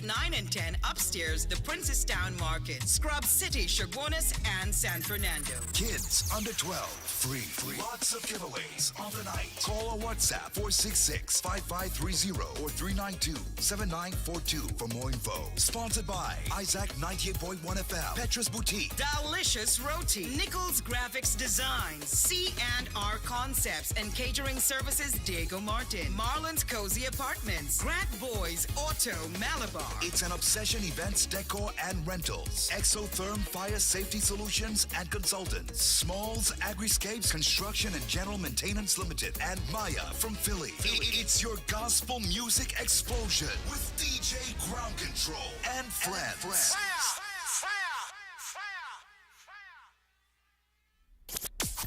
floors 9 and 10 upstairs, the Princestown Market, Scrub City, Chaguanas, and San Fernando. Kids under 12, free. Lots of giveaways all the night. Call or WhatsApp 466-5530 or 392-7942 for more info. Sponsored by Isaac 98.1 FM, Petrus Boutique, Delicious Roti, Nichols Graphics Designs, C&R Concepts and Catering Services, Diego Martin, Marlon's Cozy Apartments, Grant Boys Auto Malabar. It's an Obsession Events, Decor and Rentals, Exotherm Fire Safety Solutions and Consultants, Smalls Agriscapes Construction and General Maintenance Limited, and Maya from Philly. It's your gospel music explosion with DJ Ground Control and friends.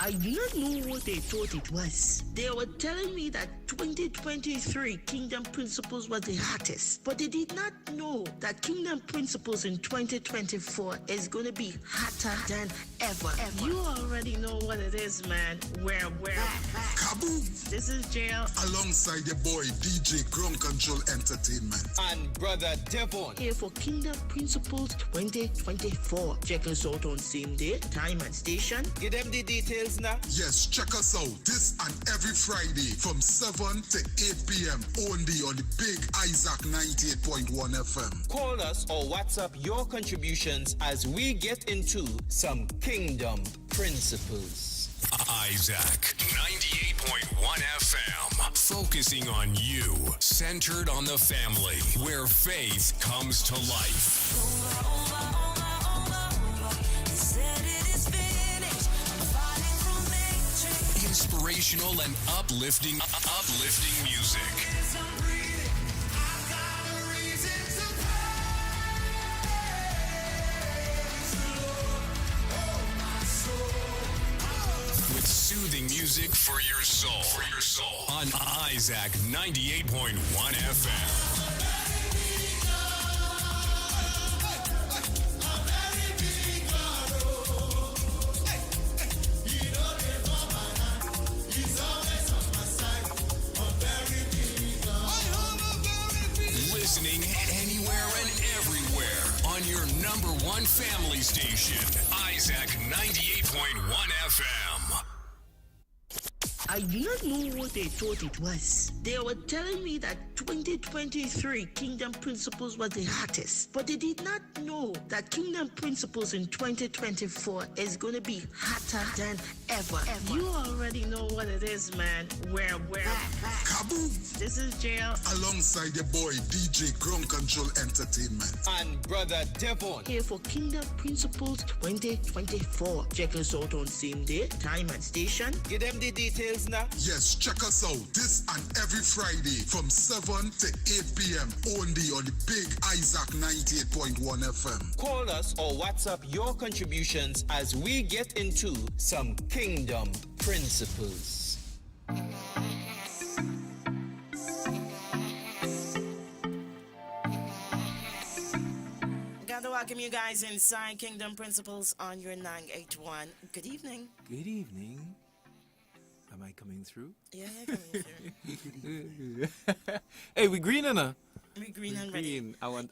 I did not know what they thought it was. They were telling me that 2023 Kingdom Principles was the hottest, but they did not know that Kingdom Principles in 2024 is going to be hotter than ever. You already know what it is, man. Where? Kaboom! This is JL. Alongside your boy, DJ Ground Control Entertainment. And Brother Devon. Here for Kingdom Principles 2024. Check us out on same day, time and station. Give them the details now. Yes, check us out this and every Friday from 7 to 8 p.m. only on the big Isaac 98.1 FM. Call us or WhatsApp your contributions as we get into some Kingdom Principles. Isaac 98.1 FM, focusing on you, centered on the family, where faith comes to life. Inspirational and uplifting music. With soothing music for your soul. On Isaac 98.1 FM. Listening anywhere and everywhere on your number one family station, Isaac 98.1 FM. I did not know what they thought it was. They were telling me that 2023 Kingdom Principles was the hottest, but they did not know that Kingdom Principles in 2024 is going to be hotter than ever. You already know what it is, man. Where? Kaboom! This is JL. Alongside your boy, DJ Ground Control Entertainment. And Brother Devon. Here for Kingdom Principles 2024. Check us out on same day, time and station. Give them the details now. Yes, check us out this and every Friday from 7 to 8 p.m. only on the big Isaac 98.1 FM. Call us or WhatsApp your contributions as we get into some Kingdom Principles. Got to welcome you guys inside Kingdom Principles on your 981. Good evening. Good evening. Am I coming through? Yeah, you're coming through. Hey, we green enough. We green and ready. Green. I want.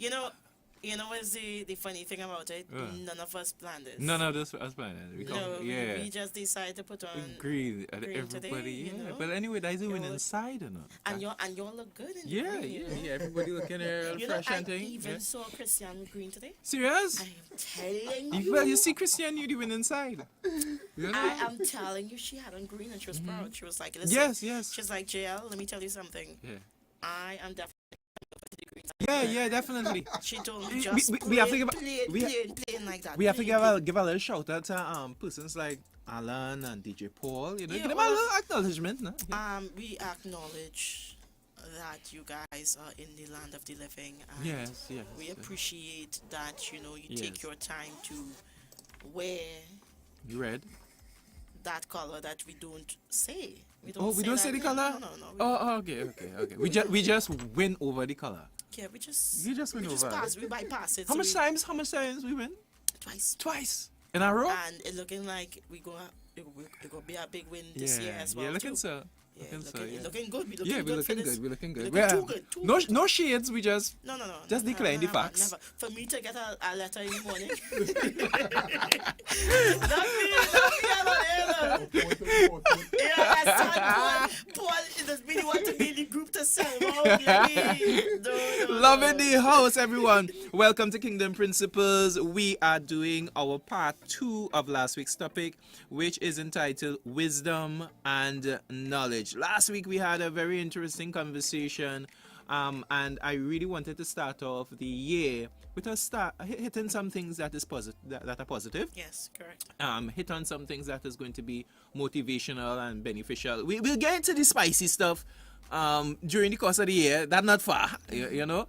You know what's the funny thing about it? None of us planned this. No, that's us planning. We just decided to put on green. green Everybody, today, yeah. But anyway, that's the win inside or not? And y'all look good in Yeah, green, yeah. Everybody looking fresh and I thing. even saw Christian with green today. Serious? I am telling you. Well, you see Christian, you the win inside. I am telling you, she had on green and she was proud. She was like, listen. Yes. She's like, JL, let me tell you something. Yeah. I am definitely green. Yeah, definitely. She told me just we have to give plain like that. We have to give a little shout out to persons like Alan and DJ Paul. Give them a little acknowledgement. No? Yeah. We acknowledge that you guys are in the land of the living. And Yes. we appreciate that you take Yes. your time to wear You read? that color that we don't say. We don't say the color? No. Okay. We just win over the color. Yeah, we just win over. we bypass it. How much times we win? Twice. In a row? And it looking like it will be a big win this year as well. Yeah, looking too. so. Yeah, Looking so, looking, yeah. looking good. We looking Yeah, good we're for looking this. good. We're looking good. Looking too Well, good. Too no, good. no shades. We just No. Just declaring the facts. Never. For me to get a letter in the morning. Yeah, I start Paul does really want to be in the group to sell. No. Loving the house, everyone. Welcome to Kingdom Principles. We are doing our part 2 of last week's topic, which is entitled Wisdom and Knowledge. Last week we had a very interesting conversation, and I really wanted to start off the year with us hitting some things that is that are positive. Yes, correct. Hit on some things that is going to be motivational and beneficial. We'll get into the spicy stuff during the course of the year. That's not far, you know.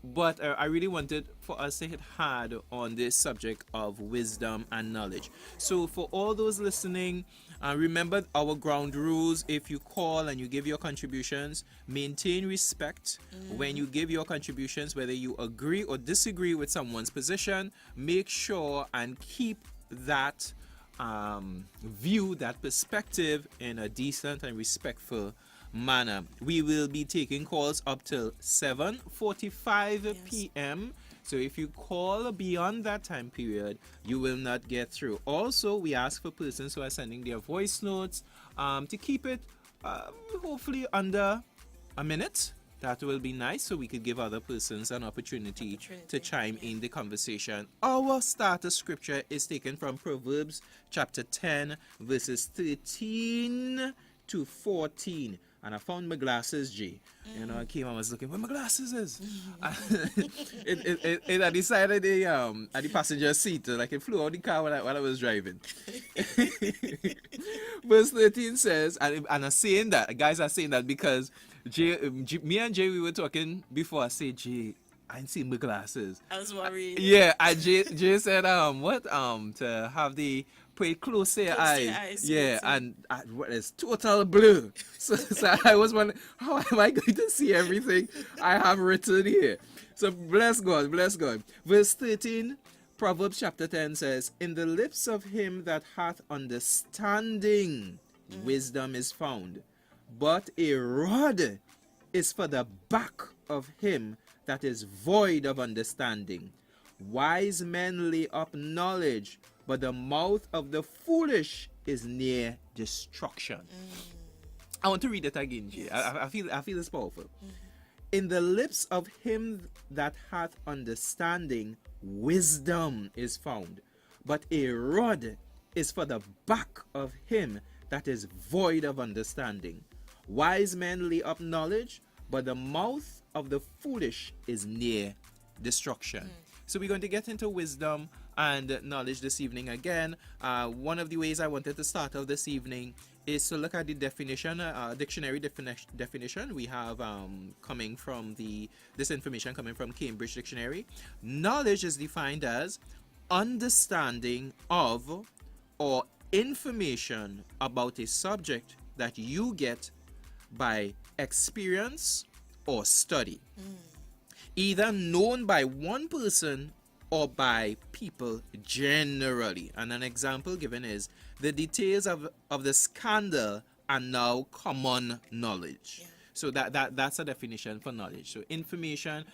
But I really wanted for us to hit hard on this subject of wisdom and knowledge. So for all those listening, remember our ground rules. If you call and you give your contributions, maintain respect when you give your contributions, whether you agree or disagree with someone's position. Make sure and keep that view, that perspective in a decent and respectful manner. We will be taking calls up till 7:45 p.m. So if you call beyond that time period, you will not get through. Also, we ask for persons who are sending their voice notes to keep it hopefully under a minute. That will be nice, so we could give other persons an opportunity to chime in the conversation. Our starter scripture is taken from Proverbs chapter 10, verses 13 to 14. And I found my glasses, G. You know, I came and was looking where my glasses is. it I decided at the passenger seat, like it flew out the car while I was driving. Verse 13 says, and I'm saying that, guys are saying that because me and Jay, we were talking before. I said, Jay, I didn't see my glasses. I was worried. Yeah, and Jay said, to have the pay close to your eyes. Yeah, and it's total blue. So I was wondering, how am I going to see everything I have written here? So bless God. Verse 13, Proverbs chapter 10 says, in the lips of him that hath understanding, wisdom is found. But a rod is for the back of him that is void of understanding. Wise men lay up knowledge, but the mouth of the foolish is near destruction. I want to read it again, Jay. I feel it's powerful. In the lips of him that hath understanding, wisdom is found, but a rod is for the back of him that is void of understanding. Wise men lay up knowledge, but the mouth of the foolish is near destruction. So we're going to get into wisdom and knowledge this evening again. One of the ways I wanted to start off this evening is to look at the definition, dictionary definition. We have this information coming from Cambridge Dictionary. Knowledge is defined as understanding of or information about a subject that you get by experience or study, either known by one person or by people generally. And an example given is the details of the scandal are now common knowledge. So that's a definition for knowledge. So information,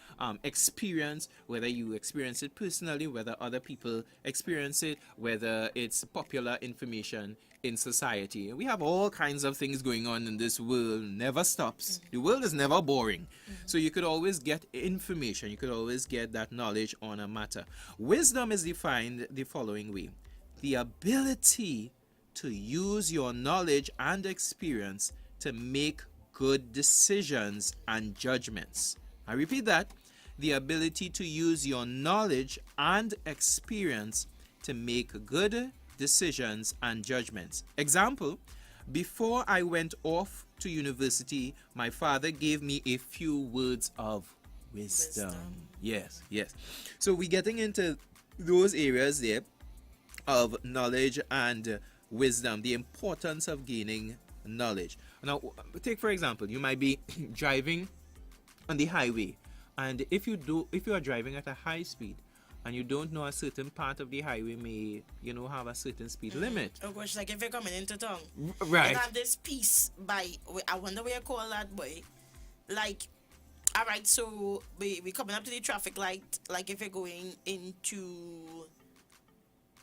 experience, whether you experience it personally, whether other people experience it, whether it's popular information in society. We have all kinds of things going on in this world. Never stops. The world is never boring. So you could always get information. You could always get that knowledge on a matter. Wisdom is defined the following way: the ability to use your knowledge and experience to make good decisions and judgments. I repeat that. The ability to use your knowledge and experience to make good decisions and judgments. Example, before I went off to university, my father gave me a few words of wisdom. Yes. So we're getting into those areas there of knowledge and wisdom, the importance of gaining knowledge. Now, take for example, you might be driving on the highway, and if you are driving at a high speed, and you don't know a certain part of the highway may, have a certain speed limit. Of course, like if you're coming into town. Right. You have this piece I wonder what you call that, boy. Like, all right, so we coming up to the traffic light, like if you're going into,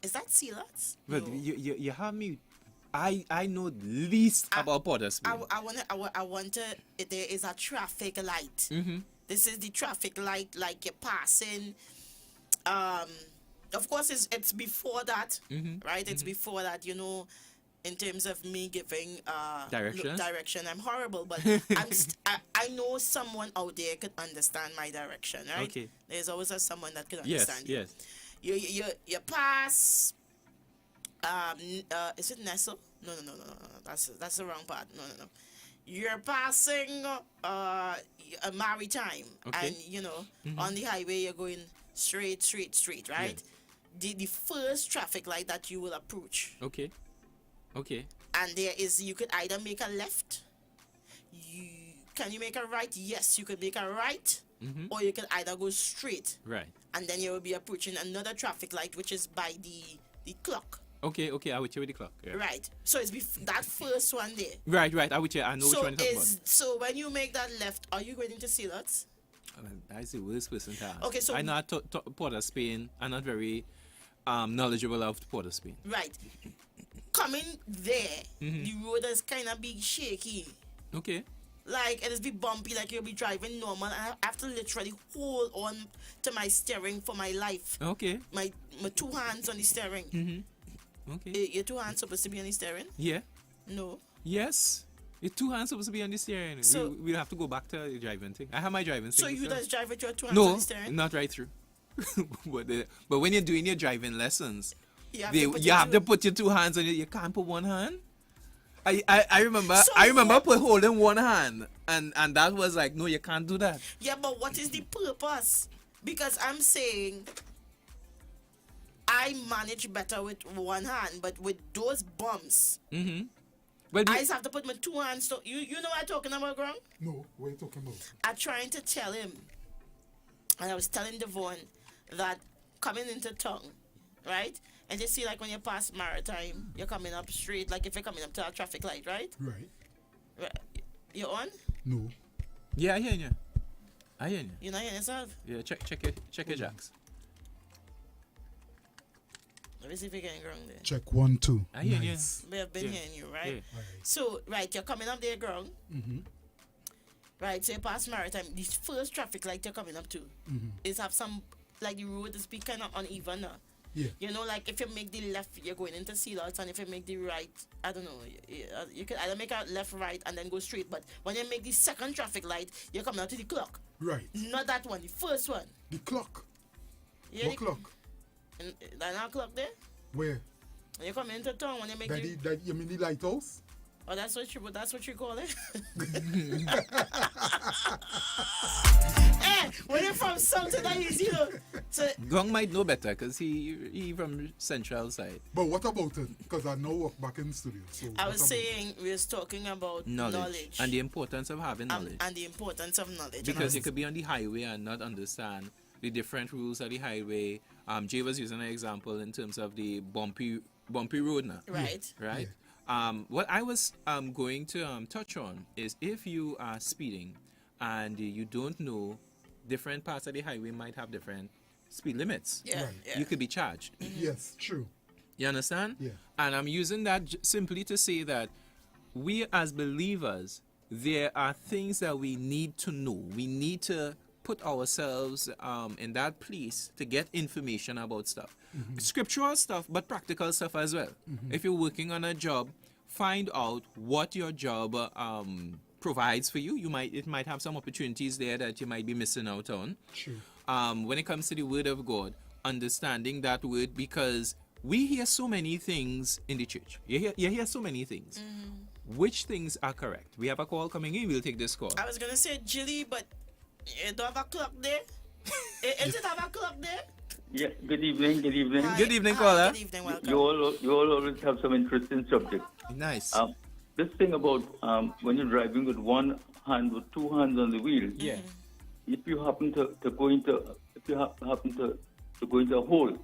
is that Sealots? But No. you have me. I know least about Potter's Speed. I want to, there is a traffic light. Mm-hmm. This is the traffic light, like you're passing. Of course, it's before that, right? It's before that, in terms of me giving Direction? I'm horrible, but I know someone out there could understand my direction, right? Okay. There's always someone that could Yes, understand you. yes. You pass. Is it Nestle? No. That's the wrong part. No. You're passing a Maritime, Okay. and on the highway you're going straight, right? The first traffic light that you will approach, Okay. and you could either make a left. Can you make a right? Yes, you could make a right, or you can either go straight, Right. and then you will be approaching another traffic light, which is by the clock. Okay. I will check with the clock. Yeah. Right. So it's that first one there. Right. I will check. I know which So one you're talking about. so when you make that left, are you going into Sealots? That's the worst person to ask. Okay, so- I know Port of Spain. I'm not very knowledgeable of Port of Spain. Right. Coming there, the road is kind of be shaky. Okay. Like, it is be bumpy, like you'll be driving normal. And I have to literally hold on to my steering for my life. Okay. My 2 hands on the steering. Okay. Your 2 hands supposed to be on the steering? Yeah. No. Yes. Your 2 hands supposed to be on the steering. So- we'll have to go back to the driving thing. I have my driving So thing. you just drive with your 2 hands on No, the steering? not right through. but when you're doing your driving lessons, You have you to put your have two- to put your 2 hands on it. You can't put one hand. I remember So I remember what- holding one hand and that was like, no, you can't do that. Yeah, but what is the purpose? Because I'm saying I manage better with one hand, but with those bumps, But I just have to put my 2 hands. So you know what I'm talking about, Grung? No, what are you talking about? I'm trying to tell him, and I was telling Devon that coming into town, right? And you see, like when you pass Maritime, you're coming up straight. Like if you're coming up to a traffic light, right? Right. Right. You're on. No. yeah, I hear you. You're not hearing yourself. Yeah, check your jacks. Let me see if you're getting Grung there. Check 1, 2. I hear you. Nice. We have been Yeah. hearing you, right? Yeah. So, right, you're coming up there, Grung. Right, so you pass Maritime. The first traffic light you're coming up to is have some, like the road is be kind of uneven now. Yeah. You know, like if you make the left, you're going into Sealots, and if you make the right, I don't know, you can either make a left, right, and then go straight. But when you make the second traffic light, you're coming out to the clock. Right. Not that one, the first one. The clock. Yeah, What clock? That not clock there. Where? When you come into town, when you make You mean the lighthouse? oh, that's what you call it. Hey, when you're from something that is, so Gong might know better because he from central side. But what about it? Because I now work back in the studio. So I what was about saying we was talking about knowledge and the importance of having knowledge. and the importance of knowledge. And I Because was- you could be on the highway and not understand the different rules of the highway. Jay was using an example in terms of the bumpy road now. right. Right? What I was going to touch on is if you are speeding and you don't know, different parts of the highway might have different speed limits. Yeah, Right. yeah. You could be charged. Yes, true. You understand? Yeah. And I'm using that simply to say that we as believers, there are things that we need to know. We need to put ourselves in that place to get information about stuff. Scriptural stuff, but practical stuff as well. If you're working on a job, find out what your job provides for you. It might have some opportunities there that you might be missing out on. True. When it comes to the word of God, understanding that word, because we hear so many things in the church. You hear so many things. Which things are correct? We have a call coming in. We'll take this call. I was gonna say Jilly, but you don't have a clock there. Is it have a clock there? Yeah, good evening, good evening. Hi. Good evening, Hi, caller. Good evening, welcome. You all always have some interesting subjects. Nice. This thing about when you're driving with one hand, with 2 hands on the wheel. Yeah. If you happen to go into, if you happen to to go into a hole.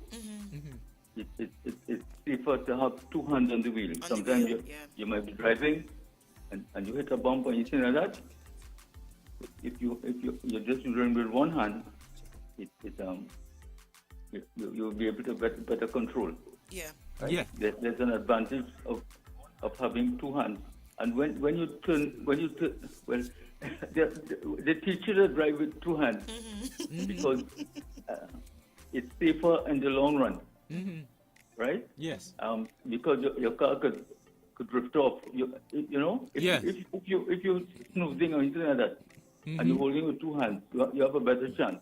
It's safer to have two hands on the wheel. the Sometimes wheel, yeah. you might be driving and you hit a bump or anything like that. If you're just driving with one hand, you'll be able to better control. Yeah. Right? Yeah. There's an advantage of having two hands. And when you turn, well, they teach you to drive with two hands because it's safer in the long run, right? Yes. Because your car could drift off. You know, if Yes. if you snoozing or anything like that, and you're holding with two hands, you have a better chance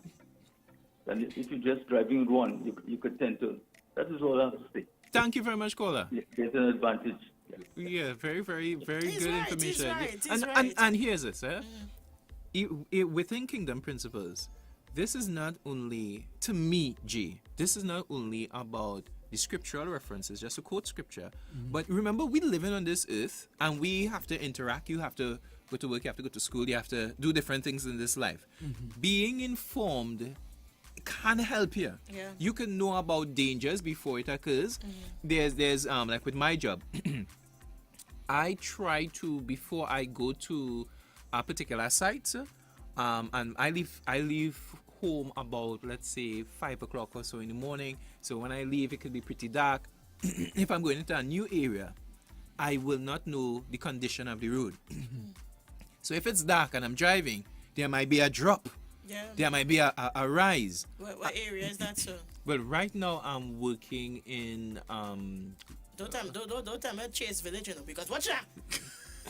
than if you're just driving with one. You could tend to. That is all I have to say. Thank you very much, caller. There's an advantage. Yeah, very, very, very He's good right, he's information. right, he's and, right. and here's this, within Kingdom Principles, this is not only, to me, G, this is not only about the scriptural references, just to quote scripture, but remember, we're living on this earth, and we have to interact. You have to go to work, you have to go to school, you have to do different things in this life. Being informed can help you. Yeah. You can know about dangers before it occurs. There's like with my job, I try to, before I go to a particular site, and I leave home about, let's say, 5 o'clock or so in the morning. So when I leave, it could be pretty dark. If I'm going into a new area, I will not know the condition of the road. So if it's dark and I'm driving, there might be a drop. Yeah. There might be a rise. What area is that, sir? Well, right now I'm working in Don't tell me Chase Village, you know, because watch that.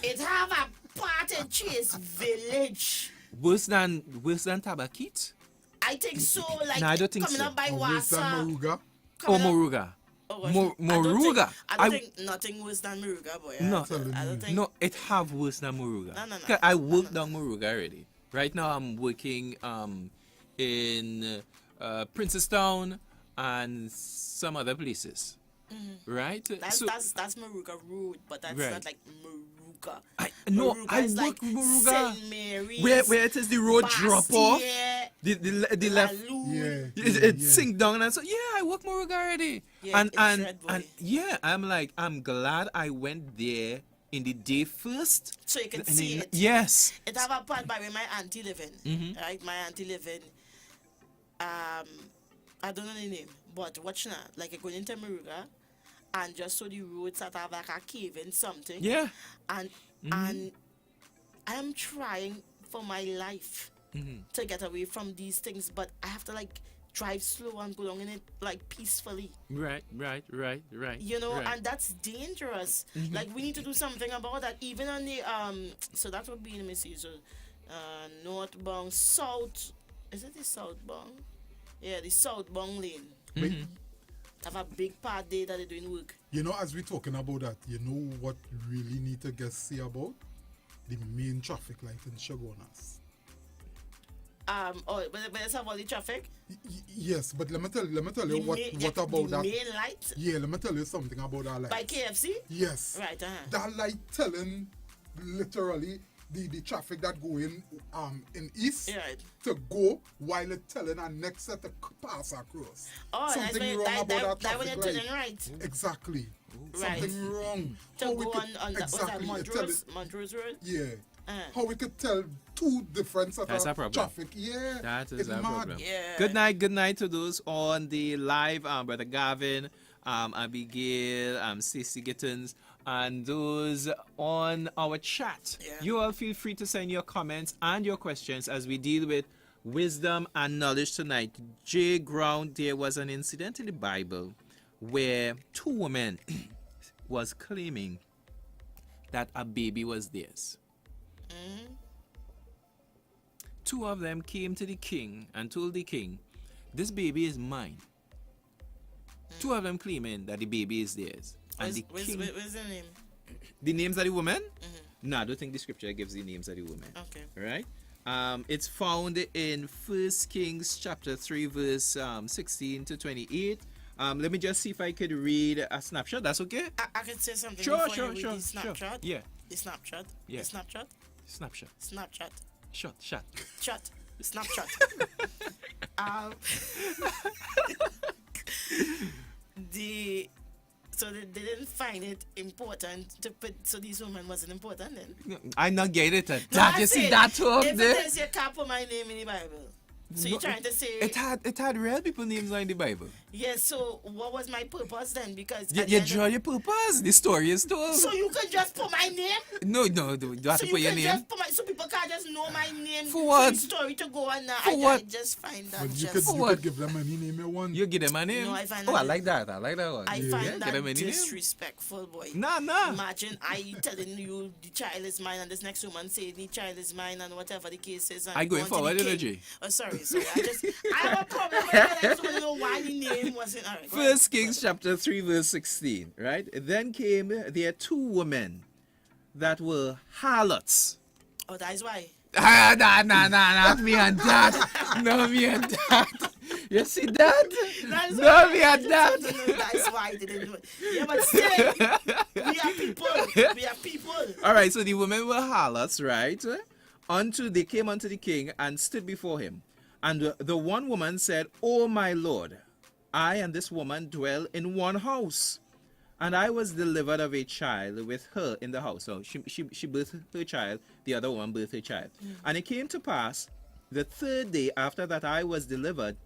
It have a part in Chase Village. worse than Tabakit. I think so. Like No, I don't think coming so. up by Worse than Wassa. Maruga. Or Moruga. Moruga. I don't think nothing worse than Moruga, boy. No. I don't think. No, it have worse than Moruga. No. 'Cause I worked down Moruga already. Right now I'm working in Princestown and some other places. Right? That's Moruga Road, but that's Right. not like Moruga. No, Moruga I is work like Moruga. St. Mary's, Where it is the road drop off. Bastille, The left. Laloux. Yeah. It sink down and so I work Moruga already. Yeah, it's and red, boy. yeah, I'm glad I went there in the day first. So you can And see then- it. Yes. It have a part by where my auntie living. Right? My auntie living. I don't know the name, but watch now. Like you're going into Moruga and just so the roads that have like a cave in something. Yeah. And I'm trying for my life to get away from these things, but I have to like drive slow and go along in it like peacefully. Right. You know, right. and that's dangerous. Like we need to do something about that. Even on the so that would be in Mrs. Northbound South. Is it the southbound? Yeah, the southbound lane. Have a big part there that they're doing work. You know, as we're talking about that, you know what really need to get say about? The main traffic light in Chagonas. But it's about the traffic. Yes, but let me tell you The what about the that. main light Yeah, let me tell you something about that light. by KFC. Yes. Right. That light telling literally the traffic that going in east Yeah, right. to go while it telling our next set to pass across. Oh, that's Something when wrong about that when traffic you're light. turning right. Exactly. Right. Something wrong. To How we go could- on that, what's that, exactly. it tell Montrose? it- Montrose Road? Yeah. Uh-huh. How we could tell two different set That's a of problem. traffic. Yeah. That is it's a mad. problem. Yeah. Good night to those on the live, Brother Gavin, Abigail, Stacey Gittins, and those on our chat. Yeah. You all feel free to send your comments and your questions as we deal with wisdom and knowledge tonight. J. Ground, there was an incident in the Bible where two women was claiming that a baby was theirs. Two of them came to the king and told the king, "This baby is mine." Two of them claiming that the baby is theirs. And the king, What's the name? the names of the women? No, I don't think the scripture gives the names of the women. Okay. Right? It's found in 1 Kings chapter 3, verse 16 to 28. Let me just see if I could read a snapshot. That's okay? I can say something Sure, before you read sure. the snapshot. Yeah. The snapshot. Yeah. The snapshot. Snapshot. Snapchat. Shot. Chat. Snapchat. um, they didn't find it important to put, so these women wasn't important then. I not get it. No, That I you see said, that too up if there? it is, you can't put my name in the Bible. So you're trying to say... It had real people names in the Bible. Yes, so what was my purpose then? Because... You draw your purpose. The story is told. So you could just put my name? No, you have to put your name. Just put so people can't just know my name For what? the story to go on. For what? I just find that But you just... could give them any name you want. You give them a name? No, I find I that- like that. I like that one. I Yeah. find Give that them any name? disrespectful, boy. Nah. Imagine I telling you the child is mine, and this next woman saying the child is mine, and whatever the case is. And I going to the forward, king. energy. Oh, sorry. I have a problem with that. I just want to know why the name wasn't. All right, go ahead. First Kings chapter 3 verse 16, right? Then came there 2 women that were harlots. Oh, that is why. Nah, not me and that. No, me and that. You see that? That is No, why. me and that. That's why they didn't do it. Yeah, but still, we are people. We are people. All right, so the women were harlots, right? They came unto the king and stood before him. And the one woman said, "O my lord, I and this woman dwell in one house, and I was delivered of a child with her in the house." So she birthed her child, the other woman birthed her child. And it came to pass the 3rd day after that I was delivered,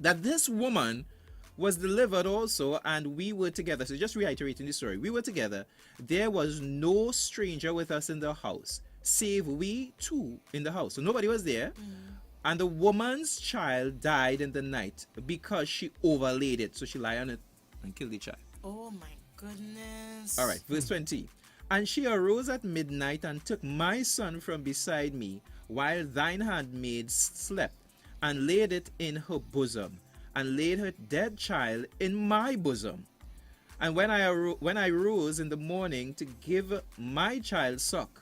that this woman was delivered also, and we were together. So just reiterating the story, we were together. There was no stranger with us in the house, save we two in the house. So nobody was there. And the woman's child died in the night because she overlaid it. So she lay on it and killed the child. Oh my goodness. All right, verse 20. And she arose at midnight and took my son from beside me, while thine handmaid slept, and laid it in her bosom, and laid her dead child in my bosom. And when I rose in the morning to give my child suck,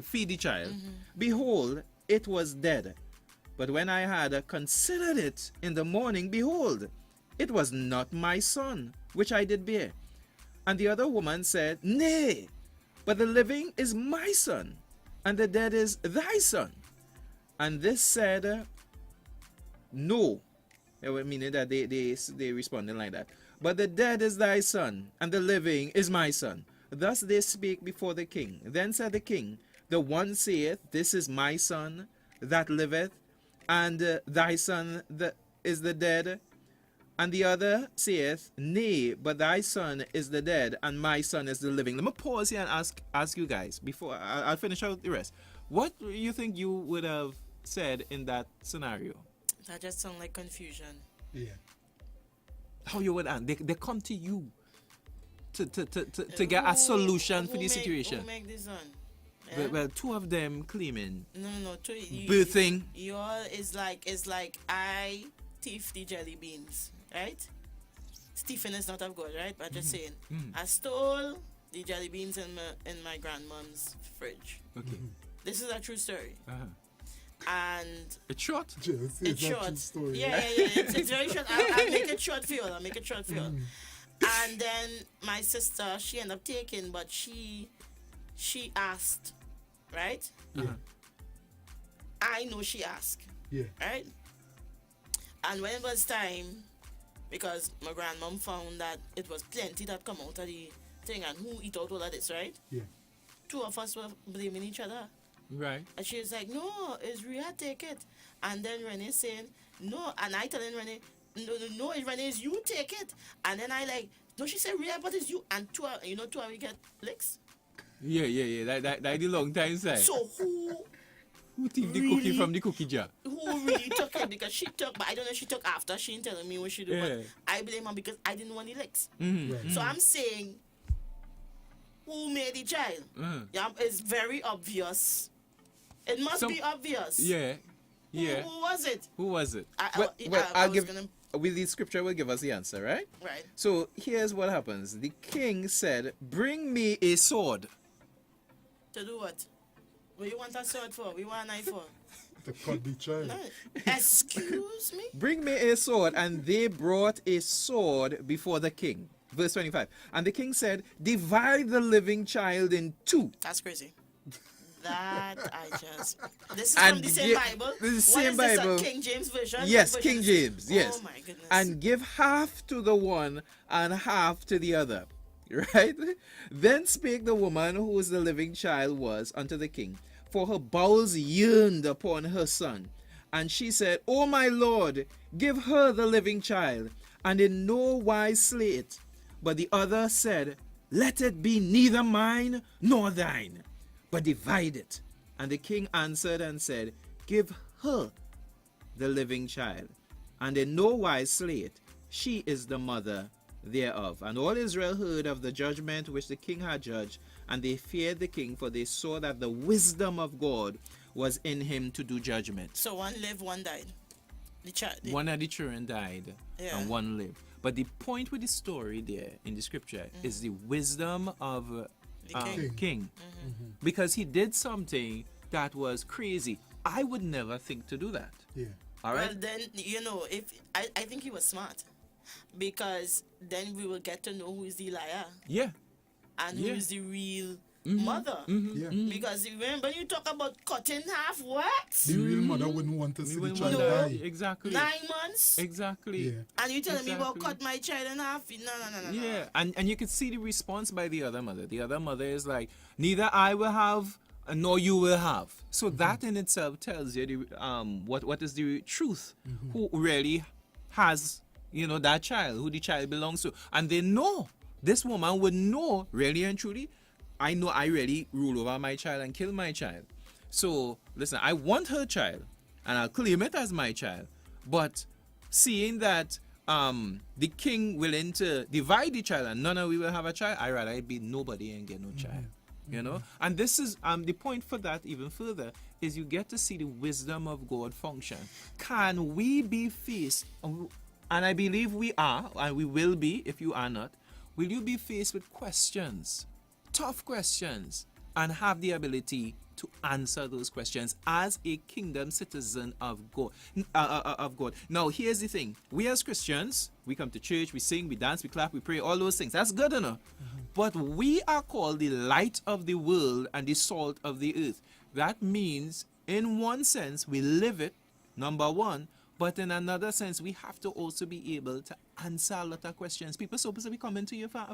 feed the child, behold, it was dead. But when I had considered it in the morning, behold, it was not my son, which I did bear. And the other woman said, Nay, but the living is my son, and the dead is thy son. And this said, No. Meaning that they responded like that. But the dead is thy son, and the living is my son. Thus they spake before the king. Then said the king, The one saith, This is my son that liveth, and thy son is the dead. And the other saith, Nay, but thy son is the dead, and my son is the living. Let me pause here and ask you guys, before I'll finish out the rest. What do you think you would have said in that scenario? That just sounds like confusion. Yeah. How you would answer? They come to you to get a solution for the situation. Who make this one? Well, 2 of them claiming No. birthing. Your is like I thief the jelly beans, right? Stephen is not of God, right? But just saying, I stole the jelly beans in my grandmom's fridge. Okay. This is a true story. Uh-huh. And It's short. Just, it's a short. true story. Yeah. It's very short. I'll make it short for you. And then my sister, she ended up taking, but she asked, right? Yeah. I know she asked, Yeah. right? And when it was time, because my grandmom found that it was plenty that come out of the thing, and who eat out all of this, right? Yeah. 2 of us were blaming each other. Right. And she was like, no, it's Rhea, take it. And then Renee saying, no. And I telling Renee, no, it's Renee, it's you take it. And then I like, no, she said Rhea, but it's you. And 2 of we get licks. Yeah. That the long time side. So who thieved the really- cookie from the cookie jar? who really took it? Because she took, but I don't know if she took after. She ain't telling me what she do. Yeah. But I blame her because I didn't want the licks. Right. So I'm saying, who made the child? Yeah, it's very obvious. It must be obvious. Yeah. Who was it? Who was it? I I'll was give. gonna- With the scripture will give us the answer, right? Right. So here's what happens. The king said, "Bring me a sword." To do what? What you want a sword for? We want a knife for? To cut the child. No. Excuse me? Bring me a sword, and they brought a sword before the king. Verse 25. And the king said, Divide the living child in 2. That's crazy. That I just. This is And from the same gi- Bible. this is the What same is this, Bible. King James version. Yes, What version King is James. it? Yes. Oh my goodness. And give half to the one and half to the other. Right? Then spake the woman whose the living child was unto the king, for her bowels yearned upon her son. And she said, O my lord, give her the living child, and in no wise slay it. But the other said, Let it be neither mine nor thine, but divide it. And the king answered and said, Give her the living child, and in no wise slay it. She is the mother thereof. And all Israel heard of the judgment which the king had judged, and they feared the king, for they saw that the wisdom of God was in him to do judgment. So one lived, one died. The child. One of the children died, Yeah. and one lived. But the point with the story there in the scripture is the wisdom of The king. Because he did something that was crazy. I would never think to do that. Yeah. All right? Well, then if I think he was smart, because then we will get to know who is the liar Yeah. and who Yeah. is the real mother. Yeah. Because remember, you talk about cutting half what? The real mother wouldn't want to see the wouldn't child want die. Exactly. 9 months. Exactly. Yeah. And you telling me about Exactly. cut my child in half? No. Yeah, and you could see the response by the other mother. The other mother is like, neither I will have, nor you will have. So that in itself tells you the, what is the truth, who really has, that child, who the child belongs to. And they know, this woman would know, really and truly, I know I really rule over my child and kill my child. So, listen, I want her child, and I'll claim it as my child. But seeing that the king willing to divide the child and none of we will have a child, I rather it be nobody and get no child. And this is the point for that even further is you get to see the wisdom of God function. Can we be faced, and I believe we are, and we will be if you are not, will you be faced with questions, tough questions, and have the ability to answer those questions as a kingdom citizen of God. Now, here's the thing. We as Christians, we come to church, we sing, we dance, we clap, we pray, all those things. That's good enough. But we are called the light of the world and the salt of the earth. That means, in one sense, we live it, number one, but in another sense, we have to also be able to answer a lot of questions. People supposed to be coming to you for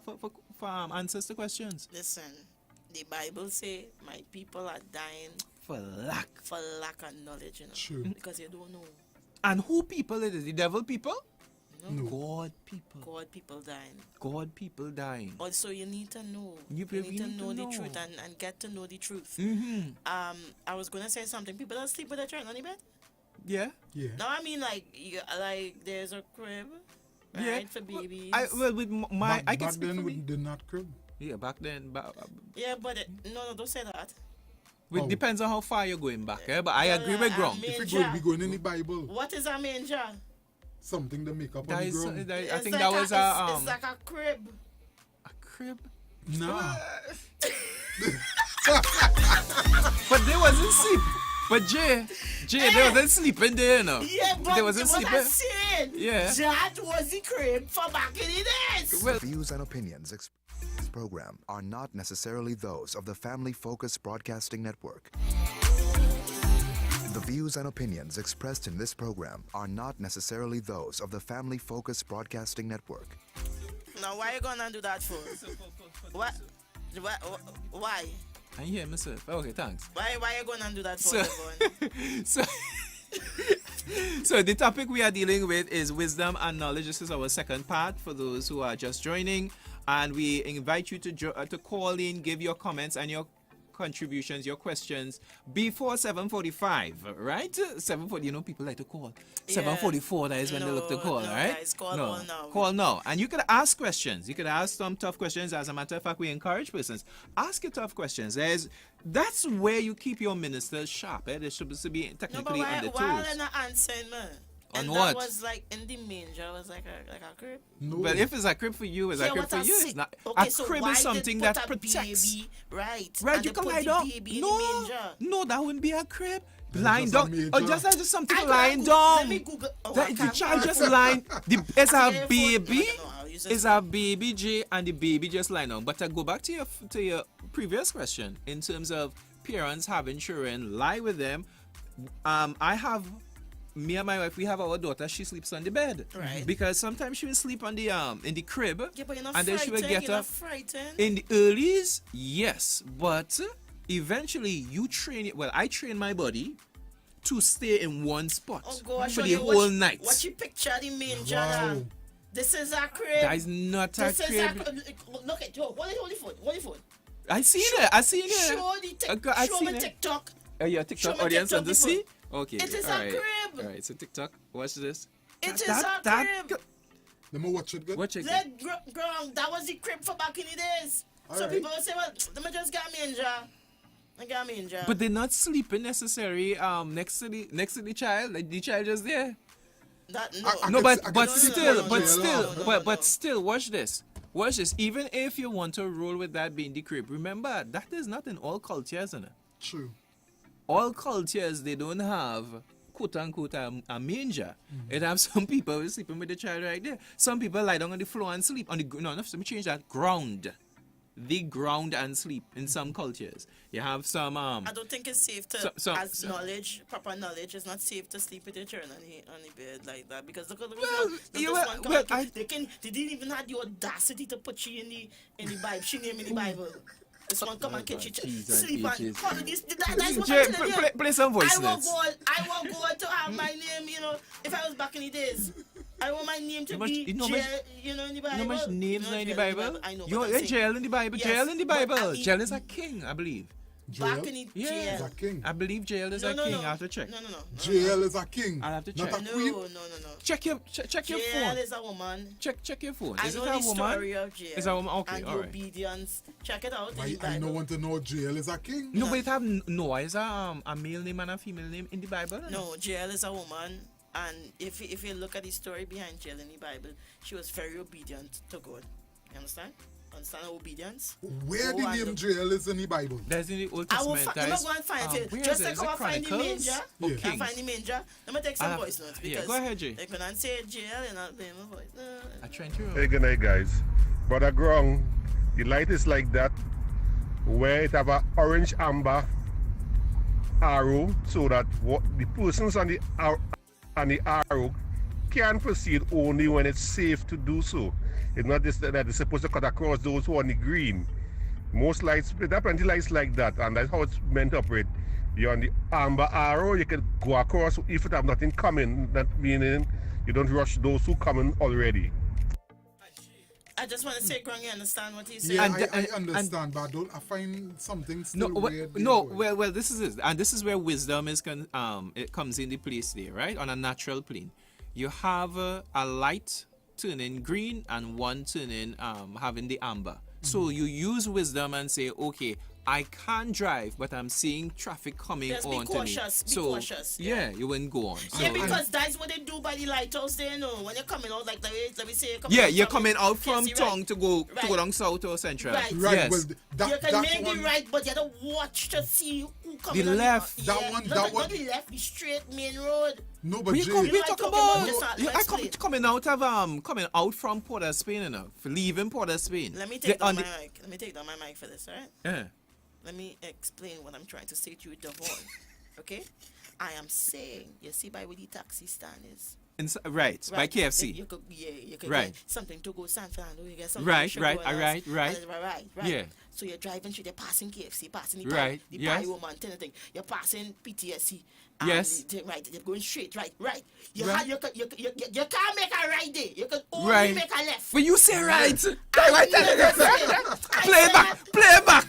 answers to questions. Listen, the Bible say my people are dying For lack. of knowledge, True. because they don't know. And who people it is? The devil people? No. God people. God, people dying. God people dying. Also, you need to know. You need to need to know the know. truth and get to know the truth. Mm-hmm. I was gonna say something. People don't sleep with a child on the bed. Yeah. Yeah. No, I mean like there's a crib, right, Yeah. for babies. With my, I can back speak then for we me. did not crib. Yeah, back then. Yeah, but no, don't say that. It Oh. depends on how far you're going back. But I agree with Grom. mean- If Manger. we going in the Bible, What is a manger? something to make up That on the is, ground. I It's think like that was it's like a crib. a crib. Nah. But they wasn't sleep. But Jay, they wasn't sleeping there, Yeah, but they wasn't what I'm sleeping. saying, Yeah. that was the crib for back in the days. Well, Views and opinions expressed in this program are not necessarily those of the Family Focus Broadcasting Network. The views and opinions expressed in this program are not necessarily those of the Family Focus Broadcasting Network. Now, why you gonna do that for? What? Why? I hear myself. Okay, thanks. Why you gonna do that for? So- Devon? So, so the topic we are dealing with is wisdom and knowledge. This is our second part for those who are just joining, and we invite you to call in, give your comments and your contributions, your questions before 7:45, right? 7:40. People like to call. 7:44. That is when they look to call, no, right? guys, call all now. Call now, and you could ask questions. You could ask some tough questions. As a matter of fact, we encourage persons ask your tough questions. That's where you keep your ministers sharp. They're supposed to be No, but technically on the why toes. are not answering, man? On And what? that was like in the manger. It was like a crib. No. But if it's a crib for you, it's a Yeah, crib what for I you. say- It's not. Okay, A so crib why is they something put that a protects. baby, right? Right, and you they can put lie the down. baby in the No, manger. no, that wouldn't be a crib. That's Lying just a down, manger. or just something I lying gotta down. Let me Google. Oh, I The can't child find just it. lying. It's I a get a phone. baby. No, I'll use It's this a baby J, and the baby just lying down. But to go back to your previous question in terms of parents having children lie with them. Me and my wife, we have our daughter. She sleeps on the bed, Right. Because sometimes she will sleep on the in the crib, Yeah, but you're not and then she will frightened, get you're up not frightened. in the earlies. Yes, but eventually you train it. Well, I train my body to stay in one spot Oh gosh, for when the you whole watch, night. Watch you picture the manger. Wow. Now. This is a crib. That is not a This is a crib. crib. Look at Joe. Hold the phone. I see it. I see it. Show the show me TikTok. Your Show TikTok me audience TikTok want to see? Okay. It is a alright. crib. Alright, so TikTok. Watch this. It is a crib. Let me watch it good. Watch it. That that was the crib for back in the days. So Alright. people will say, well, let me just get a manger. I got a manger. But they're not sleeping necessarily next to the child. Like the child just there. That, I No, can but see- I but can see still, the but jail still, law. but still, watch this. Watch this. Even if you want to roll with that being the crib, remember that is not in all cultures, isn't it? True. All cultures they don't have quote unquote a manger. It have some people who sleeping with the child right there. Some people lie down on the floor and sleep on the no. Let me change that ground. The ground and sleep in some cultures. You have some I don't think it's safe to, as knowledge. proper knowledge, it's not safe to sleep with your children on the bed like that because look at they didn't even have the audacity to put you in the Bible. She named in the Bible. This one come and catch you sleep and call this. That's what I'm telling you. Play some voice I will go to have my name. You know, if I was back in the days. I want my name to be jail, in the Bible. You know much names in the Bible? I know. You're jail in the Bible. Yes, jail in the but Bible. I mean, Jail is a king, I believe. Back in the Yeah, jail. A king. I believe jail is a king. I have to check. No. Jail is a king. I'll have to Not check. a queen. No. Check your Jail phone. is a woman. Check your phone. I Is know it the a woman? story of jail. Is a woman? Okay, and all right. obedience. Check it out in the I Bible. don't want to know jail is a king. No, but it have Noah is a male name and a female name in the Bible. No, Jael is a woman, and if you look at the story behind Jael in the Bible, she was very obedient to God. You understand? Understand her obedience? Where the name jail is in the Bible? There's in the Old I will Testament. I'm going to find it. where Just is like it? Is how it I find the Chronicles? manger. Or I Kings? find the manger. Let me take some voice notes because go ahead, Jay. they're going to say Jael and I'll play my voice. No. I trying to. Hey, good night, guys. Brother Grong, the light is like that, where it have a orange amber arrow, so that what the persons on the arrow can proceed only when it's safe to do so. It's not this that it's supposed to cut across those who are on the green. Most lights, there are plenty lights like that, and that's how it's meant to operate. You're on the amber arrow, you can go across if it have nothing coming, that meaning you don't rush those who coming already. I just want to say, Grung, you understand what he's saying? Yeah, I understand, but I find something still weird. Well, this is it, and this is where wisdom is it comes into place there, right? On a natural plane, you have a light turning green and one turning having the amber. So you use wisdom and say, okay, I can't drive, but I'm seeing traffic coming Just on be cautious, to me. be cautious. Yeah, you wouldn't go on. So, Yeah, because that's what they do by the lighthouse there, you know. When you're coming out, like, let me say, you're coming out from town to go down south or central. Right. Yes. Well, you can make the right, but you have to watch to see who coming The on left. The, That one. Not the left, the straight main road. No, but What you Jay, talking about? Coming out from Port of Spain, you know, leaving Port of Spain. Let me take down my mic. Let me take down my mic for this, alright? Yeah. Let me explain what I'm trying to say to you, Devon. Okay? I am saying, you see by where the taxi stand is. Right, by KFC. You could Right. get something to go San Fernando. You get something Right, to right, go else. right. Right. Yeah. So you're driving through, you're passing KFC, passing the Right, the yes. Pie Woman, thing. You're passing PTSC. Yes. Right, you're going straight, right. You Right. can't make a right there. You can only Right. make a left. But you say right. Play back.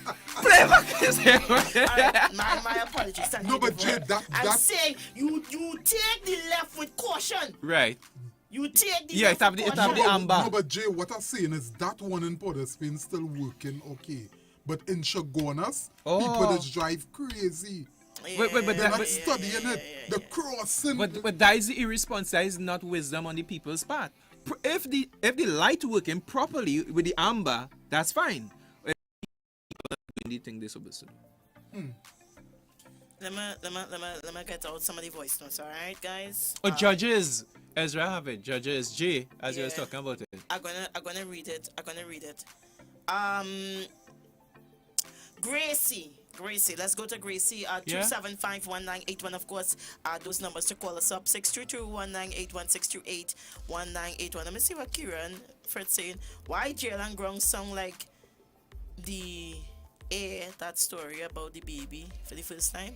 My apologies. Thank No, you, but Devon. Jay, I'm saying you take the left with caution. Right. You take the Yeah, left it have with the caution. amber. No, but Jay, what I'm saying is that one in Port of Spain still working okay. But in Chagonas, people just drive crazy. But They're not studying it. The crossing. But that is the irresponse. That is not wisdom on the people's part. If the light working properly with the amber, that's fine. If people are doing the thing they're supposed to do. Let me get out some of the voice notes, alright, guys? Oh, judges. Ezra have it. Judges J, as you was talking about it. I'm gonna read it. Gracie. Let's go to Gracie. 275-1981. Of course, those numbers to call us up. 622-1981, 628-1981. Let me see what Kieran Fred's saying. Why Jail and Grong sound like the air that story about the baby for the first time?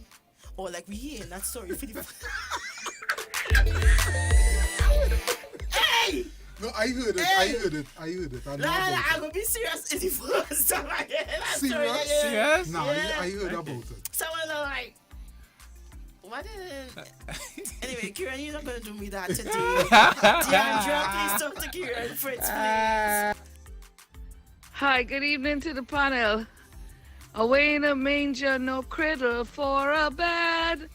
Or like we hear that story for the first Hey! No, I heard it. I heard it. I know about I'm gonna be serious. It's the first time I hear that story. Serious? Nah, I heard about it. Someone like, what is it? Anyway, Kieran, you're not gonna do me that today. Deandra, please talk to Kieran Fritz, please. Hi, good evening to the panel. Away in a manger, no cradle for a bed.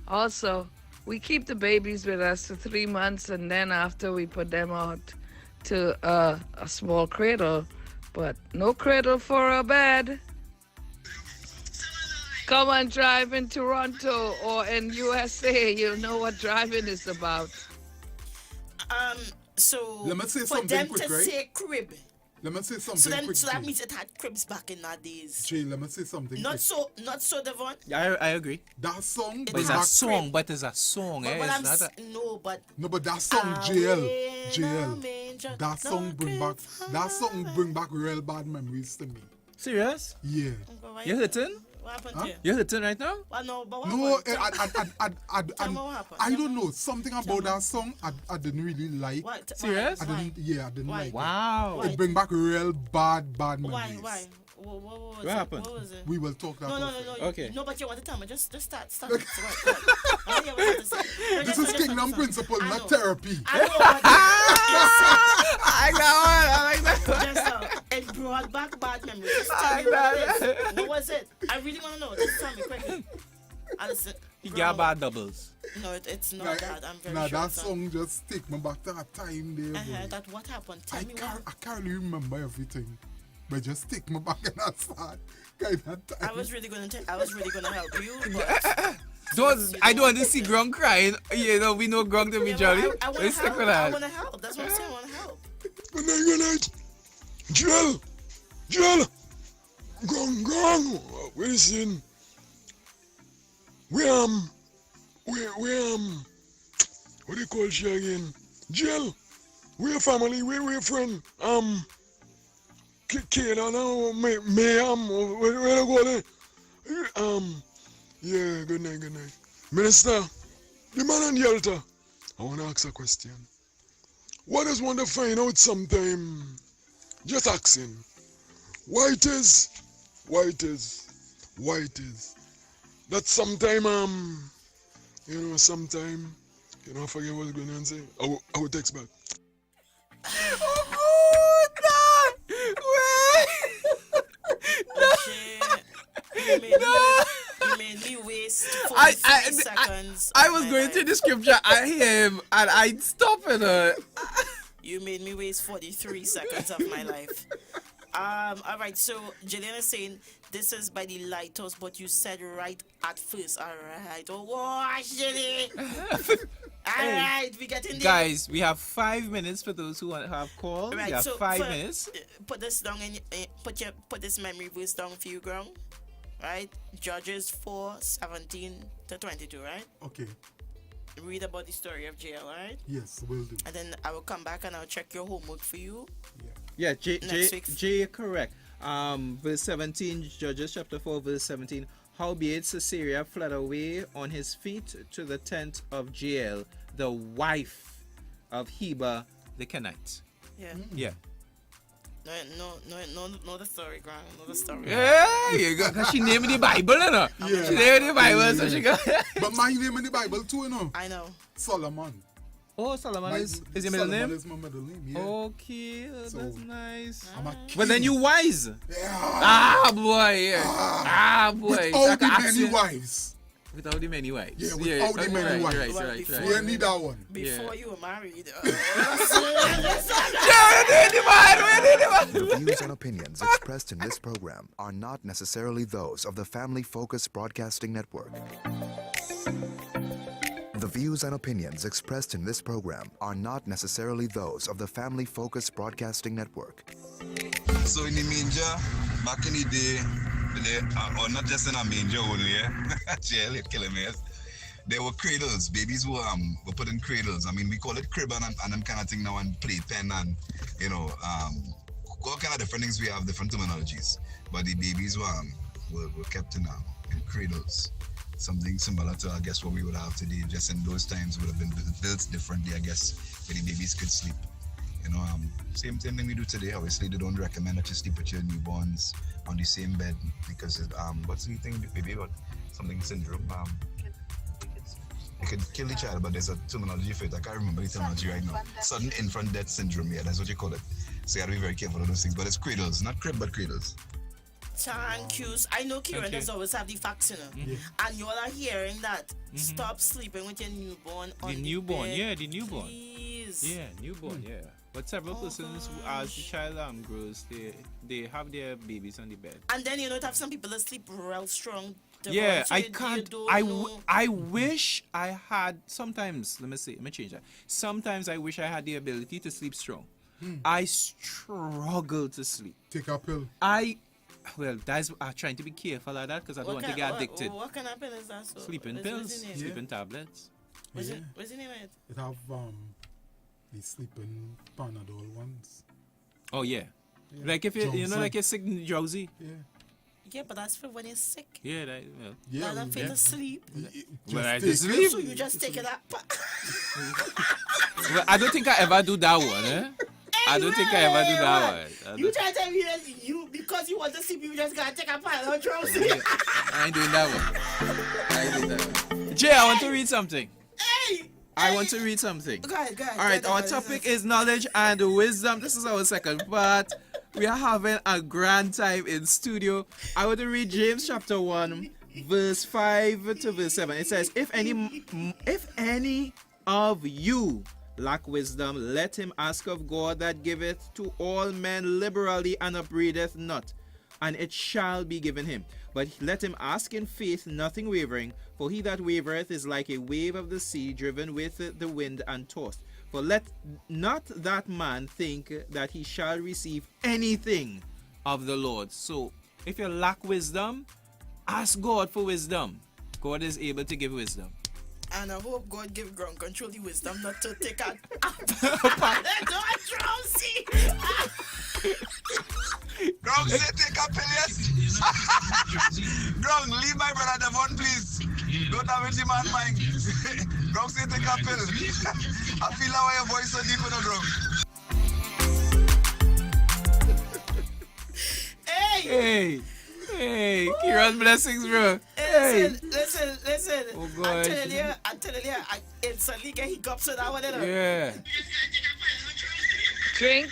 Also, we keep the babies with us for 3 months, and then after we put them out to a small cradle, but no cradle for a bed. Come and drive in Toronto or in USA. You'll know what driving is about. So Let me say for something them quick, to right? say crib, Let me say something quick. so that Jay. means it had cribs back in that days. Jay, let me say something Not quick. so, Devon. Yeah, I agree. That song, It But it's has a song, crib. but it's a song, But eh? what It's I'm not a... no, but No, but that song, JL. That song bring back real bad memories to me. Serious? Yeah. You're hitting? What happened Huh? here? You're hitting right now? Well, no, but what No, happened? Tell me what happened. I don't know. Something about that song I didn't really like. What? Serious? I didn't Why? like it. Wow. It bring back real bad Why? memories. Why? What was What it? happened? What was it? We will talk that No. off. Okay. No, but you want to tell me. Just start. I wanna hear what you have to say. No, This just- is just Kingdom focus on- Principle, I not know. therapy. I know, but I like that one. it brought back bad memories. Just tell me what it is. What was it? I really want to know. Just tell me quickly. Listen, He bro, got bad doubles. No, it's not Like, that. I'm very nah, sure. that it's not. song just take me back to that time there. boy. That what happened? Tell I me can't, what. I can't really remember everything, but just take me back in that sad kind of time. I was really gonna help you, but I don't want to see Grong crying. You know, we know Grong to be jolly. I want Let's to stick help. with I that. want to help. That's what I'm saying. I want to help. Good night. Jill. Gong. Listen. We what do you call she again? Jill. We a family. We a friend. Kid, now, Mayam. Where you go there? Yeah. Good night. Minister, the man on the altar. I want to ask a question. What does want to find out sometime? Just asking. Why it is that sometime I forget what I was going to say. I will text back. You made me waste 46 seconds. I of was my going life. through the scripture. I hear him, and I stop it. You made me waste 43 seconds of my life. All right, so Jillian is saying this is by the lighthouse, but you said right at first. All right. Oh, wow, Jilly. All right, we get in there. Guys, we have 5 minutes for those who want to have calls. Right, we have so 5 minutes. Put this down in put this memory verse down for you, Ground. Right? Judges 4:17-22, right? Okay. Read about the story of jail, right? Yes, will do. And then I will come back and I'll check your homework for you. Yeah, Next week. J correct. Verse 17, Judges chapter 4, verse 17. Howbeit Sisera fled away on his feet to the tent of Jael, the wife of Heber the Kenite. Yeah. Yeah. No, the story, Ground. No, the story. Yeah, you got, cause she named the Bible, you know. Yeah. She named the Bible, so she got. But my name in the Bible too, you know. I know. Solomon. Oh, Solomon is your middle name? Solomon is my middle name, yeah. Okay, So, that's nice. I'm a But then you wise. Yeah. Ah, boy, yeah. Boy. Without the many wives. Without the many wives. Yeah, without the many wives. Right. We need that one. Before you were married. The views and opinions expressed in this program are not necessarily those of the Family Focus Broadcasting Network. The views and opinions expressed in this program are not necessarily those of the Family Focus Broadcasting Network. So in the manger, back in the day, or not just in a manger only, yeah? Jail, you're killing me. Yes. There were cradles. Babies were put in cradles. I mean, we call it crib and them kind of thing now, and playpen and, all kind of different things. We have different terminologies. But the babies were kept in cradles. Something similar to, I guess, what we would have today. Just in those times would have been built differently, I guess, where the babies could sleep. Same thing we do today. Obviously, they don't recommend that you sleep with your newborns on the same bed because what's the thing, baby? Got something syndrome. It could kill the child, but there's a terminology for it. I can't remember the terminology right now. Sudden infant death syndrome. Yeah, that's what you call it. So you gotta be very careful of those things. But it's cradles, not crib, but cradles. Thank you. I know Kieran does always have the facts, and you all are hearing that. Stop sleeping with your newborn on the newborn, bed. yeah, the newborn. Please. Yeah, newborn, yeah. But several persons, as the child grows, they have their babies on the bed. And then it have some people that sleep real strong. Yeah, I can't. I wish I had. Sometimes, let me change that. Sometimes I wish I had the ability to sleep strong. I struggle to sleep. Take a pill. That's I'm trying to be careful of that because I don't want to get addicted. What kind of pill is that? Sleeping pills, sleeping tablets. What's the name of it? It have the sleeping Panadol ones. Oh yeah. Like if you like you're sick and drowsy. Yeah, but that's for when you're sick. Yeah, Not that for to sleep. When I to sleep. So you just take it up. Well, I don't think I ever do that one, eh? I don't think I ever do that one. You try to tell me that because you want to sleep, you just gotta take a pile of drowsy. I ain't doing that one. Jay, I want to read something. I want to read something. Go ahead. All right, our topic is knowledge and wisdom. This is our second part. We are having a grand time in studio. I want to read James chapter 1, verse 5 to verse 7. It says, If any of you lack wisdom, let him ask of God that giveth to all men liberally and upbraideth not, and it shall be given him. But let him ask in faith, nothing wavering, for he that wavereth is like a wave of the sea, driven with the wind and tossed. For let not that man think that he shall receive anything of the Lord. So, if you lack wisdom, ask God for wisdom. God is able to give wisdom. And I hope God give ground control the wisdom not to take out. Don't drowsy. Grong, say take a pill, yes? Grong, leave my brother Devon, please. Don't have it in my mind. Grong, say take a pill. I feel how your voice so deep in the Hey! Hey, Kieran, blessings, bro. Hey. Listen. Oh, God. I'm telling you, I instantly get hiccups with that one. Yeah. Drink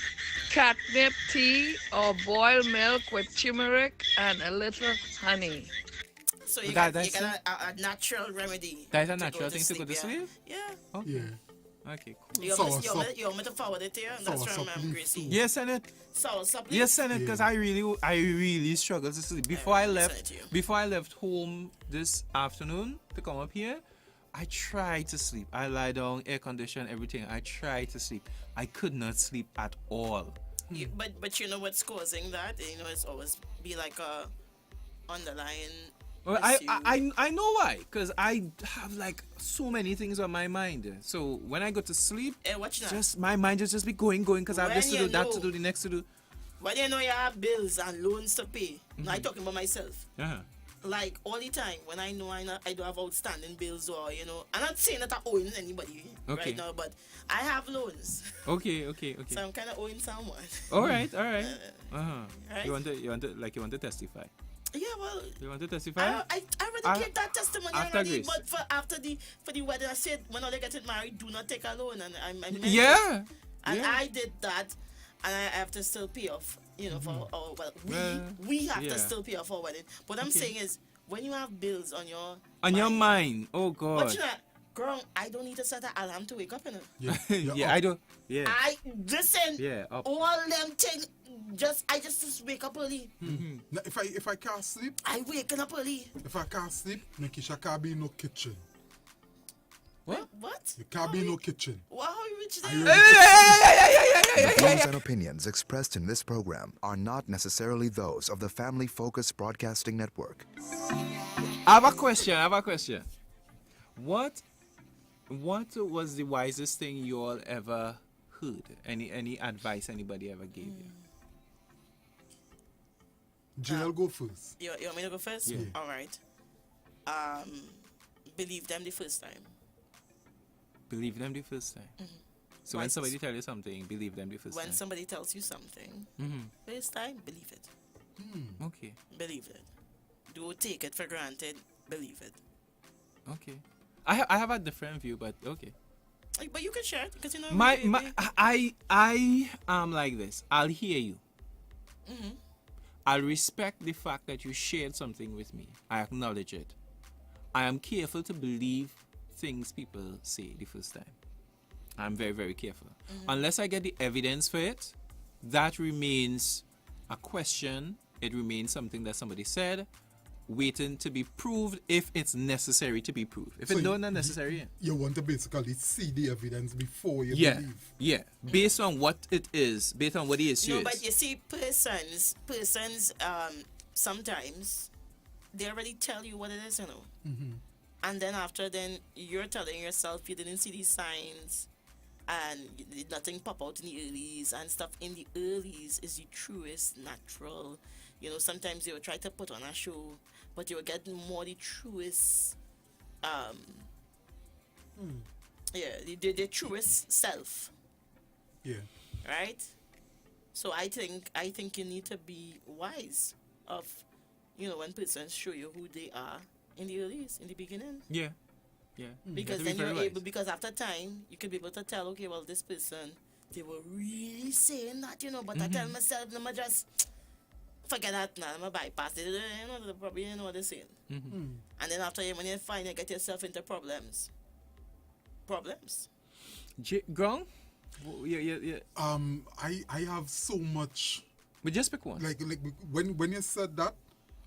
catnip tea or boil milk with turmeric and a little honey. So you got a natural remedy. That's a natural thing to go to sleep? Yeah. Okay. Yeah. Okay, cool. You want me to forward it to you? That's from Gracie. Yes, send it. Sour supplement? Yes, send it, because I really struggle to sleep. Before I left home this afternoon to come up here, I tried to sleep. I lie down, air condition, everything. I tried to sleep. I could not sleep at all. But you know what's causing that? It's always be like a underlying. Well, I know why, because I have like so many things on my mind. So when I go to sleep, just my mind just be going because I have this to do, that to do, the next to do. When you know you have bills and loans to pay, I'm talking about myself. Like all the time when I know I do have outstanding bills, or I'm not saying that I owe anybody right now, but I have loans. Okay. So I'm kind of owing someone. All right. Right? You want to testify? Yeah, well, you want to testify? I already gave that testimony already, Grace. but for the wedding, I said when they get married, do not take a loan, and I meant yeah, it. And I did that, and I have to still pay off, for we have to still pay off our wedding. What I'm saying is, when you have bills on your mind, oh God. But girl, I don't need to set an alarm to wake up, Yeah, I do. Yeah. I listen. Yeah. Up. All them things. I just wake up early. Now, if I can't sleep, I waking up early. If I can't sleep, Nikisha can't be in no kitchen. What? You can't be in no kitchen. Wow, how you reach there? views and opinions expressed in this program are not necessarily those of the Family Focus Broadcasting Network. I have a question. What was the wisest thing you all ever heard? Any advice anybody ever gave you? Jill, go first. You want me to go first? Yeah. All right. Believe them the first time. Believe them the first time. Mm-hmm. So when somebody tells you something, believe them the first When time. somebody tells you something, first time, believe it. Okay. Believe it. Don't take it for granted. Believe it. Okay. I have a different view, but okay. But you can share it because you know. I am like this. I'll hear you. Mm-hmm. I'll respect the fact that you shared something with me. I acknowledge it. I am careful to believe things people say the first time. I'm very, very careful. Unless I get the evidence for it, that remains a question. It remains something that somebody said, waiting to be proved if it's necessary to be proved. If it's not necessary, you want to basically see the evidence before you believe. Yeah. Based on what it is, based on what the issue No, is. but you see, persons, sometimes they already tell you what it is, you know. And then after then, you're telling yourself you didn't see these signs and nothing pop out in the earlies and stuff. In the earlies is the truest, natural. You know, sometimes they will try to put on a show, but you will get more the truest, the truest self. Yeah. Right? So I think you need to be wise of, you know, when persons show you who they are in the earlies, in the beginning. Yeah. Because then you're able, because after time, you can be able to tell, okay, well, this person, they were really saying that, you know, but I tell myself, let me just forget that now, I'm going to bypass it. You know, they probably know what they're saying. And then after, when you find you get yourself into problems. Grong? Yeah. I have so much. But just pick one. Like when you said that,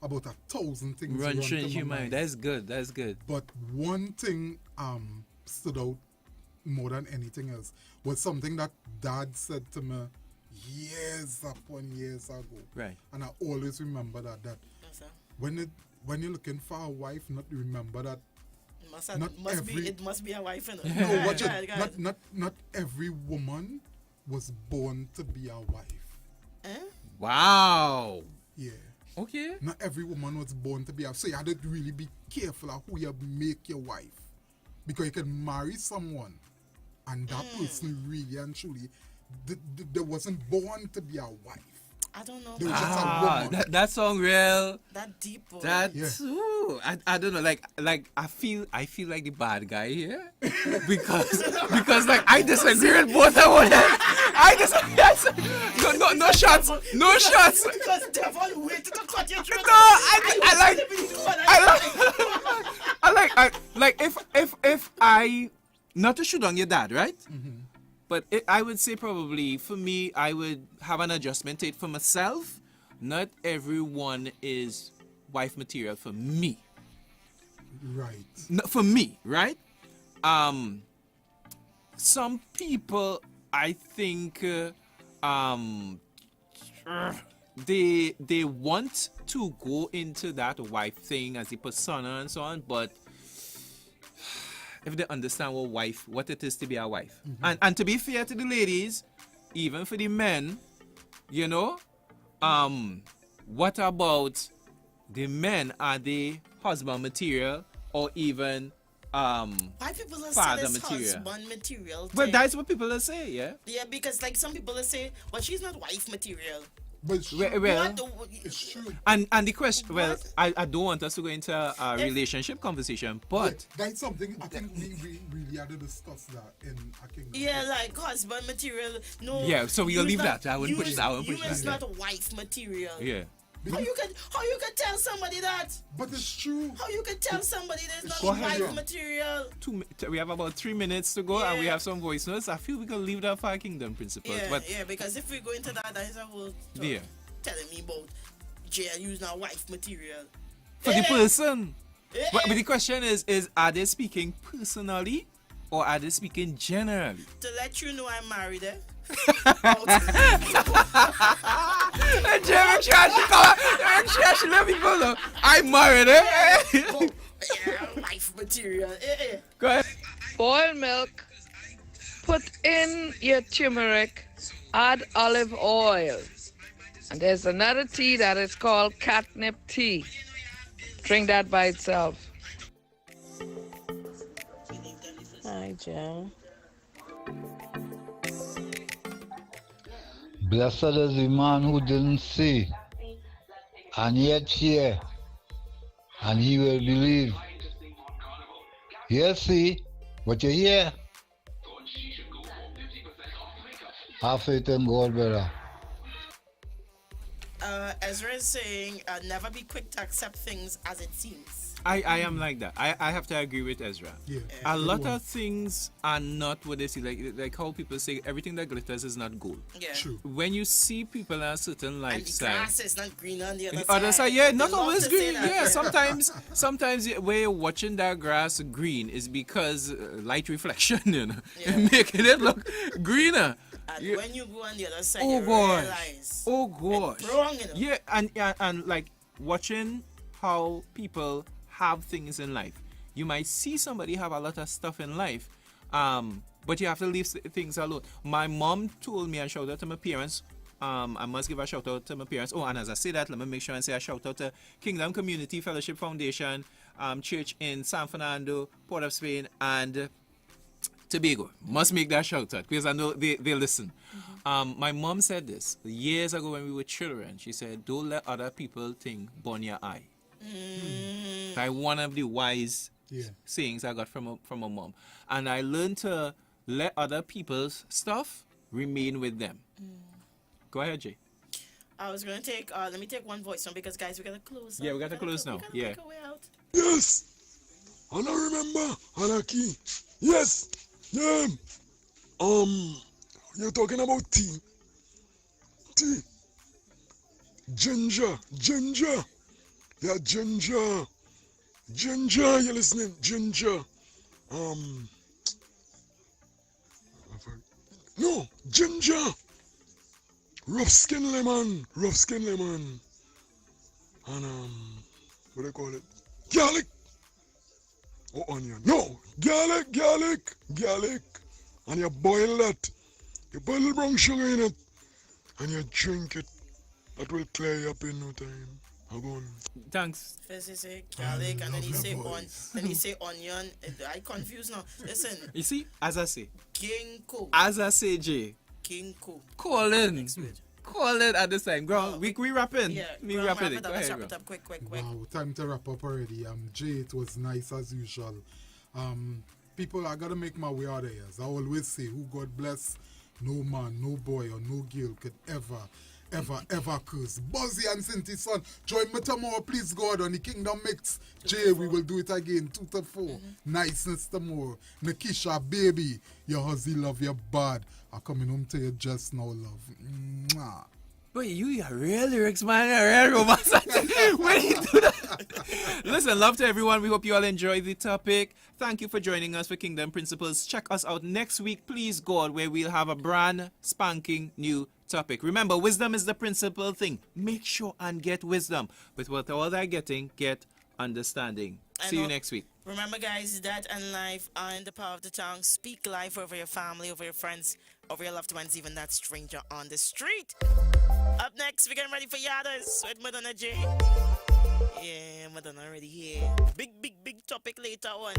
about 1,000 things Run to your my mind. That's good. But one thing stood out more than anything else was something that Dad said to me years upon years ago. Right. And I always remember that Yes, when you're looking for a wife, not remember that it must be a wife, you know. no, watch it. Not every woman was born to be a wife. Wow. Yeah. Okay. Not every woman was born to be a. So you had to really be careful of who you make your wife, because you can marry someone, and that person really and truly, they wasn't born to be a wife. I don't know. They were just a woman. That song real. That deep. That ooh, I don't know. Like I feel like the bad guy here because like I disagree with both of them. I disagree. No shots. Because devil waited to cut your throat. No, I like if I not to shoot on your dad, right? But I would say probably for me, I would have an adjustment date for myself. Not everyone is wife material for me. Right. No, for me, right? Some people, I think, they want to go into that wife thing as a persona and so on, but if they understand what it is to be a wife. And to be fair to the ladies, even for the men, you know, what about the men? Are they husband material or even why people are father saying material? husband material But thing? that's what people will say, yeah? Yeah, because like some people will say, well, she's not wife material. But well, it's true. And the question, well, I don't want us to go into a relationship conversation, but that's something I think we really had to discuss that in a kingdom. Yeah, like husband material. No. yeah, so we'll leave not- that. I wouldn't push that. You is not wife material. Yeah. How you can tell somebody that? But it's true. How you can tell somebody there's Go not ahead, wife Ron. material? We have about 3 minutes to go, and we have some voice notes. I feel we can leave that for our kingdom principles. Yeah, but yeah, because if we go into that is a whole talk yeah. telling me about jail using a wife material. For the person. But the question is are they speaking personally or are they speaking generally? To let you know I'm married, She let me go though. I'm married, eh? Yeah, life material. Go ahead. Boil milk, put in your turmeric, add olive oil. And there's another tea that is called catnip tea. Drink that by itself. Hi, Joe. Blessed is the man who didn't see, and yet hear, and he will believe. Yes, see, but you hear. Have faith in God, brother. Ezra is saying, never be quick to accept things as it seems. I am like that. I have to agree with Ezra. Yeah. A lot of things are not what they see. Like how people say everything that glitters is not gold. Yeah. True. When you see people in a certain And the lifestyle, grass is not green on the on other the other side, side. yeah, They not love always to say green. that. Yeah, sometimes where you're watching that grass green is because light reflection, you know, making it look greener. And when you go on the other side, Oh you gosh. realize Oh gosh. it's wrong, you know. Yeah, and like watching how people have things in life. You might see somebody have a lot of stuff in life, but you have to leave things alone. My mom told me, and shout out to my parents. I must give a shout out to my parents. Oh, and as I say that, let me make sure and say a shout out to Kingdom Community Fellowship Foundation, church in San Fernando, Port of Spain, and Tobago. Must make that shout out because I know they listen. My mom said this years ago when we were children. She said, "Don't let other people think burn your eye." Like one of the wise sayings I got from a mom, and I learned to let other people's stuff remain with them. Go ahead, Jay. I was going to take, let me take one voice one because, guys, we got to close. Yeah, we got to close now. Yeah. Make our way out. Yes. And I remember Anaki. Yes. Yeah. You're talking about tea. Tea. Ginger. Yeah, ginger. You listening? Ginger. No, ginger. Rough skin lemon. And what do they call it? Garlic. Or onion. No, garlic. And you boil that. You put a little brown sugar in it. And you drink it. That will clear you up in no time. Thanks. First he say garlic and then he say onion. I confused now. Listen. You see, as I say, ginkgo. Jay. Ginkgo. Call in at this time. Go on. We wrap in. Yeah, we wrap it. Let's wrap it up quick. Wow, time to wrap up already. Jay, it was nice as usual. People, I gotta make my way out of here. As I always say, who God bless, no man, no boy, or no girl could ever curse. Buzzy and Cynthia's son, join me tomorrow, please God, on the Kingdom Mix. Jay, we will do it again, 2 to 4. Niceness tomorrow. Nakisha, baby, your husband love you bad. I'm coming home to you just now, love. Mwah. Boy, you are real lyrics, man. You're real romance. When you do that. Listen, love to everyone. We hope you all enjoy the topic. Thank you for joining us for Kingdom Principles. Check us out next week, please God, where we'll have a brand spanking new topic. Remember, wisdom is the principal thing. Make sure and get wisdom. But with all that getting, get understanding. See you next week. Remember, guys, death and life are in the power of the tongue. Speak life over your family, over your friends, over your loved ones, even that stranger on the street. Up next, we're getting ready for Yadas with Madonna J. Yeah, Madonna already here. Big topic later on.